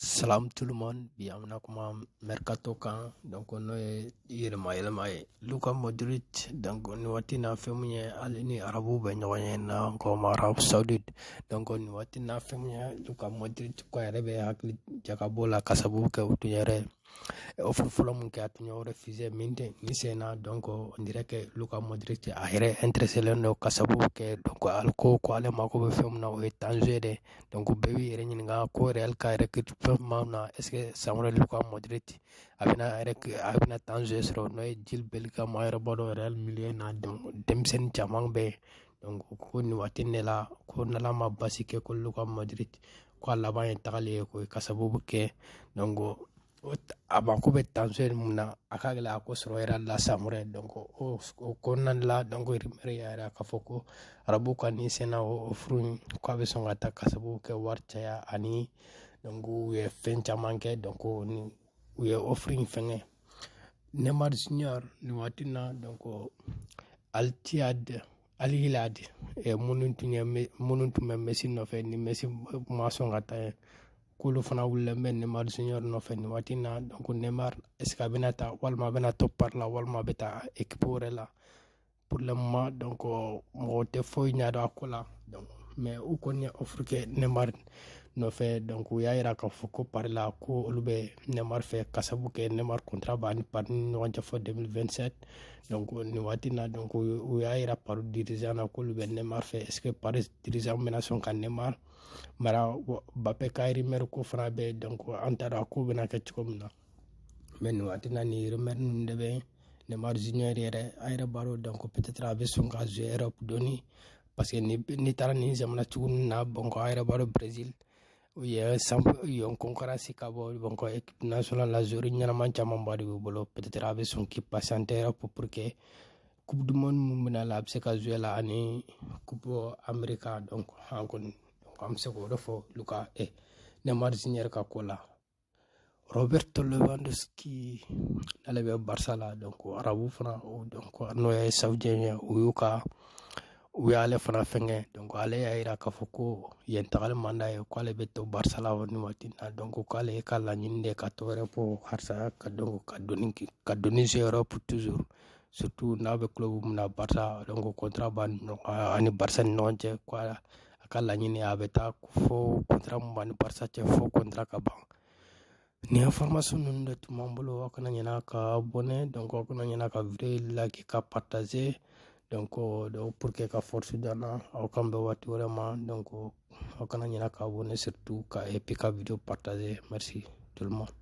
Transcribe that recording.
Salam tout le monde, bienvenue à Mercato kan donc on est yelema Luka Modric donc on watina femuye alini arabu be nyoye na ko Arab Saoudite donc on watina femuye Luka Modric ko rebe hakli jakabola kasabu ke utuyere offre folo mun ke atunyo refusé minde ni sena donc on dirait que Luka Modric a intéressé le no kasabu ke donc alko ko ale mako be femna o Tanger de donc bewi re nyinga ko Real ka recrute mamna est-ce que Samuel Luka Modric abina Tanger sro no Jil Belka mayra bodo Real million na demsen chamang be donc ko ni watine la ko nala ma basike ko Luka Modric ko la ba intale ko kasabu ke donc abanko be Tanger muna akagala ko sro era la Samuel donc o konan la donc rimere ya ka foko arabu kan ni sena o fru ko be son ata kasabu ke warcha ani donc we fencha manke donc ni we offering fenge Neymar Junior ni watina donc Al Hilal e mununtu Messi no fe ni Messi ma son ata kulu fana wulle men Neymar Junior no fe ni watina donc Neymar est-ce que benata walma bena top par la walma beta équipe la pour le moment donc mo te foy nyaado akola donc mais ou connaît offre que Neymar no fait donc ya ira ka foko par la ko lube Neymar fait kasabu ke Neymar contrat bani par ni wanja fo 2027 donc ni watina donc ya ira par dirigeant na ko lube Neymar fait est-ce que par dirigeant menation kan Neymar mara Mbappé kayri mer ko frabe donc antara ko bena ke komna mais ni watina ni remer ndebe Neymar Junior yere ayra baro donc peut-être avec son cas Europe doni parce que ni tara ni zamana tugun na bonko ayra baro Brésil ya sample yon concurrence ka bo bonko équipe nationale la jori nyana man chama bari bolo peut-être avec son qui patiente pour que coupe du monde mumna la abse ka jouer la ani coupe America donc hankon am se ko defo Luka Neymar Junior ka kola Roberto Lewandowski nalebe Barça la donc arabu fana donc no saoudien uyuka uyale fana fenge donc ale yaira ka foko yental manda e ko ale beto Barça la woni watina donc ko ale kala nyinde ka tore po harsa ka donc ka doni Europe toujours surtout nabe club na Barça donc contrat ban ani Barça nonje ko akala nyine abeta fo contrat ban Barça che fo contrat ka ban ni information nun de tout mambolo wakana nyana ka abonné donc wakana nyana ka vidéo like ka partager donc pour que ka force dana au kambe wati vraiment donc wakana nyana ka abonné surtout ka epic vidéo partager merci tout le monde.